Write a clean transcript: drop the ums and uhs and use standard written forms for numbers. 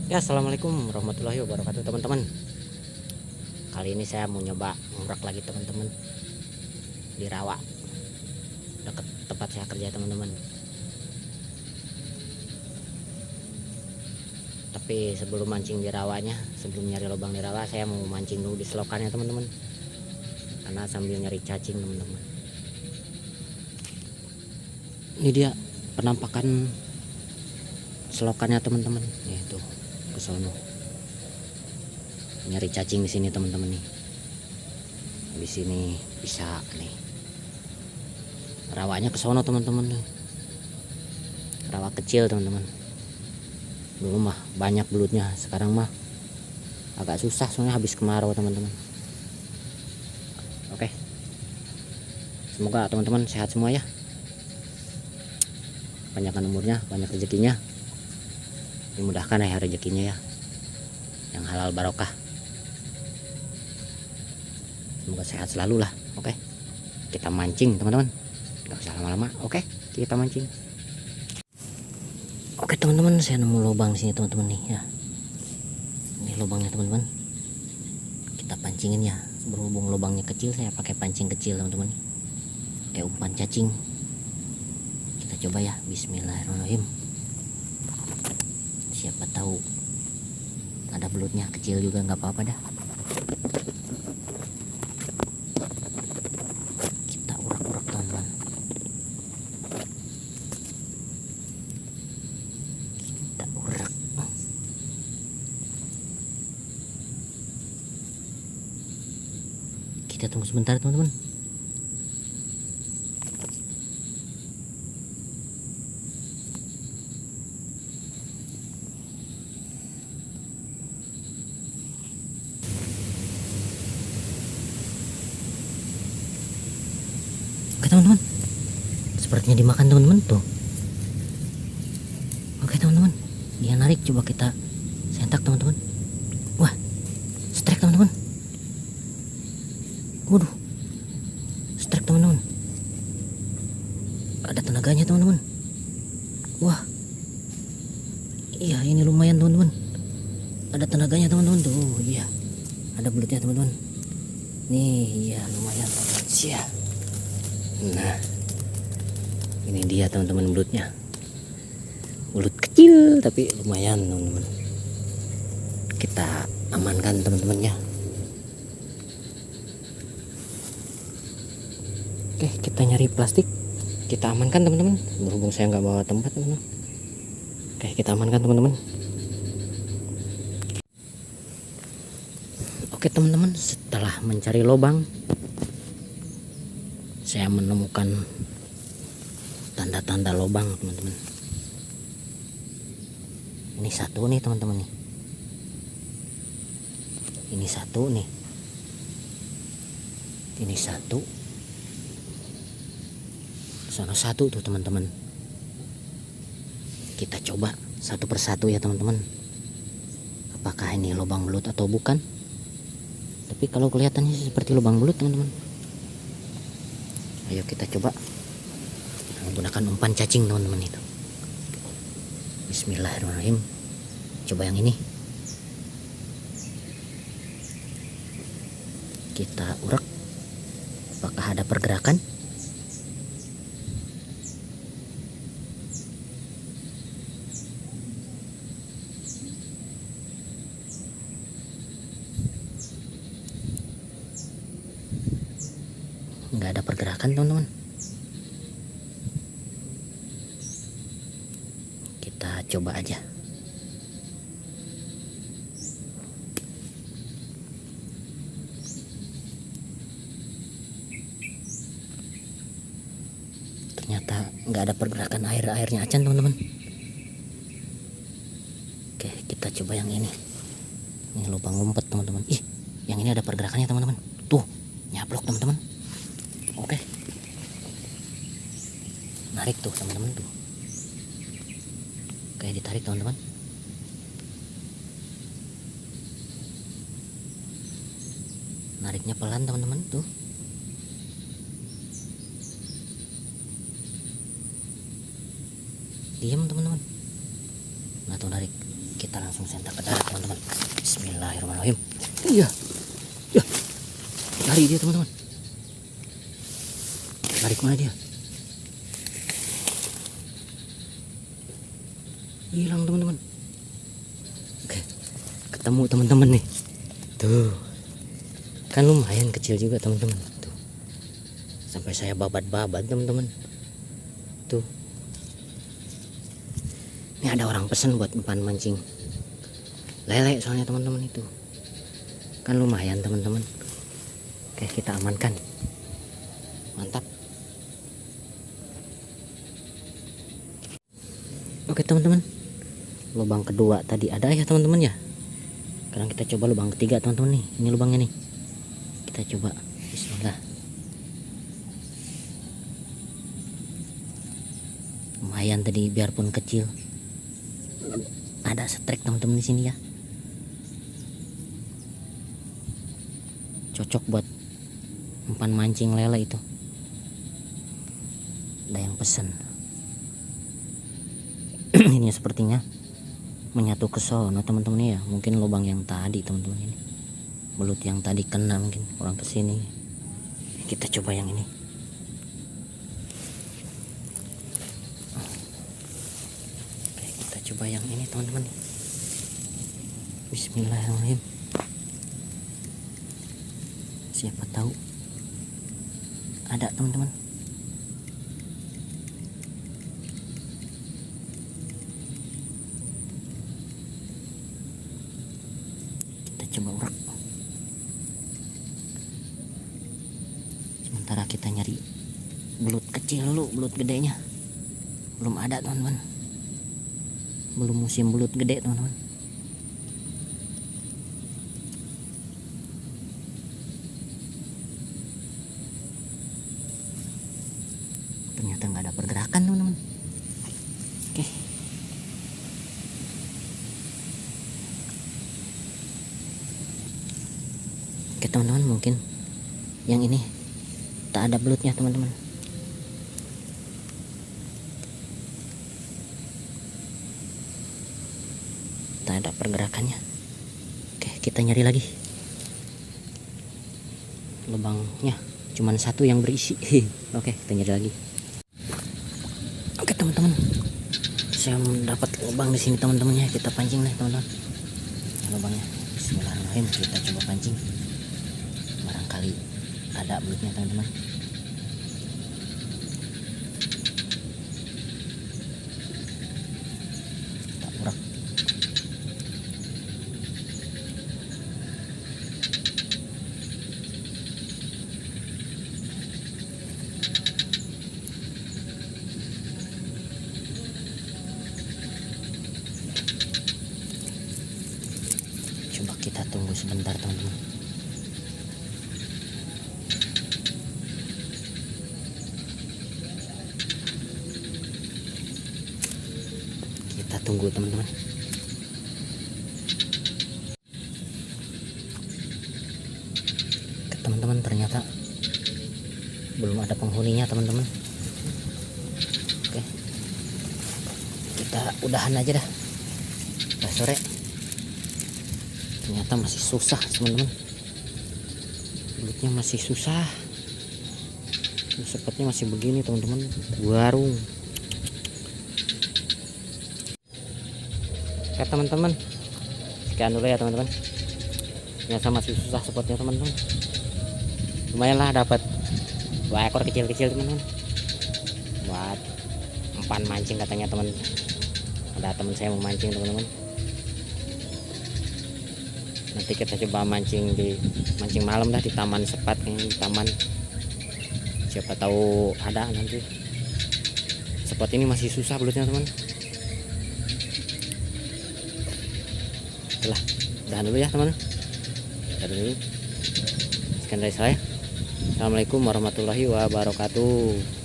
Ya, assalamualaikum warahmatullahi wabarakatuh teman-teman. Kali ini saya mau nyoba ngobrak lagi teman-teman di rawa dekat tempat saya kerja teman-teman. Tapi sebelum mancing di rawanya, sebelum nyari lubang di rawa, saya mau mancing dulu di selokannya teman-teman. Karena sambil nyari cacing teman-teman. Ini dia penampakan selokannya teman-teman. Ya tuh ke sono. Nyari cacing di sini teman-teman nih. Di sini bisa nih. Rawanya ke sono teman-teman nih. Rawa kecil teman-teman. Dulu mah banyak belutnya, sekarang mah agak susah soalnya habis kemarau teman-teman. Oke. Semoga teman-teman sehat semua ya. Panjangkan umurnya, banyak rezekinya. Dimudahkan ya rezekinya ya. Yang halal barokah. Semoga sehat selalu lah. Oke. Kita mancing teman-teman. Gak usah lama-lama. Oke, kita mancing. Oke teman-teman, saya nemu lubang sini teman-teman nih ya. Ini lubangnya teman-teman. Kita pancingin ya. Berhubung lubangnya kecil, saya pakai pancing kecil teman-teman. Kayak umpan cacing. Kita coba ya. Bismillahirrahmanirrahim. Siapa tahu ada belutnya, kecil juga nggak apa-apa dah. Kita urak-urak teman-teman. Kita urak. Kita tunggu sebentar teman-teman. Oke teman-teman, sepertinya dimakan teman-teman tuh. Oke teman-teman, dia narik, coba kita sentak teman-teman. Wah, strike teman-teman. Waduh, strike teman-teman. Ada tenaganya teman-teman. Wah, iya ini lumayan teman-teman. Ada tenaganya teman-teman tuh. Iya, ada belutnya teman-teman. Nih, iya lumayan. Siap. Nah, ini dia teman-teman belutnya. Belut kecil tapi lumayan teman-teman. Kita amankan teman-temannya. Oke, kita nyari plastik. Kita amankan teman-teman. Berhubung saya nggak bawa tempat teman-teman. Oke, kita amankan teman-teman. Oke teman-teman, setelah mencari lubang, saya menemukan tanda-tanda lubang teman-teman. Ini satu nih teman-teman nih. Ini satu nih. Ini satu. Sana satu tuh teman-teman. Kita coba satu persatu ya teman-teman. Apakah ini lubang belut atau bukan? Tapi kalau kelihatannya seperti lubang belut teman-teman. Ayo kita coba menggunakan umpan cacing teman-teman itu. Bismillahirrahmanirrahim. Coba yang ini. Kita urak. Apakah ada pergerakan? Nggak ada pergerakan teman-teman. Kita coba aja. Ternyata nggak ada pergerakan airnya acan teman-teman. Oke, kita coba yang ini. Ini lubang ngumpet teman-teman. Ih, yang ini ada pergerakannya teman-teman. Tuh, nyablok teman-teman. Oke, narik tuh teman-teman tuh. Oke, ditarik teman-teman. Nariknya pelan teman-teman tuh. Diam teman-teman. Nggak tahu narik. kita langsung sentak ke darat teman-teman. Bismillahirrahmanirrahim. Iya, ya, lari dia teman-teman. Lari kemana dia? Hilang teman-teman. Oke, ketemu teman-teman nih. Tuh, kan lumayan kecil juga teman-teman. Tuh, sampai saya babat-babat teman-teman. Tuh, ini ada orang pesan buat umpan mancing lele soalnya teman-teman, itu kan lumayan teman-teman. Oke, kita amankan. Mantap. Oke teman-teman, lubang kedua tadi ada ya teman-teman ya. Sekarang kita coba lubang ketiga teman-teman nih. Ini lubangnya nih. Kita coba. Bismillah. Lumayan tadi biarpun kecil. Ada strike teman-teman di sini ya. Cocok buat umpan mancing lele itu. Ada yang pesen. Ini sepertinya menyatu ke sono teman-teman ya. Mungkin lubang yang tadi teman-teman ini. Belut yang tadi kena mungkin orang kesini. Kita coba yang ini. Oke, kita coba yang ini teman-teman. Bismillahirrahmanirrahim. Siapa tahu ada teman-teman. Kita coba urak. Sementara kita nyari belut kecil dulu. Belut gedenya belum ada teman-teman. Belum musim belut gede teman-teman. Ternyata nggak ada pergerakan teman-teman. Oke. Oke teman-teman, mungkin yang ini tak ada belutnya teman-teman. Tak ada pergerakannya. Oke, kita nyari lagi. Lubangnya cuman satu yang berisi. Oke, kita nyari lagi. Oke teman-teman, saya mendapat lubang di sini teman-teman ya. Kita pancing nih teman-teman. Lubangnya. Bismillahirrahmanirrahim. Kita coba pancing. Barangkali ada belutnya teman-teman. Tak urak. Coba kita tunggu sebentar teman-teman. Kita tunggu teman-teman. Teman-teman, ternyata belum ada penghuninya teman-teman. Oke, kita udahan aja dah. Udah sore. Ternyata masih susah teman-teman. Belutnya masih susah. Sepertinya masih begini teman-teman. Warung. Oke teman-teman, sekian dulu ya teman-teman. Ternyata masih susah spotnya teman-teman. Lumayan lah dapat 2 ekor kecil-kecil teman-teman. Buat umpan mancing katanya teman. Ada teman saya mau mancing teman-teman. Nanti kita coba mancing malam dah di taman sepat, kayaknya di taman. Siapa tahu ada nanti. Spot ini masih susah belutnya teman. Udahan dulu ya teman. Udahan dulu. Sekian dari saya. Assalamualaikum warahmatullahi wabarakatuh.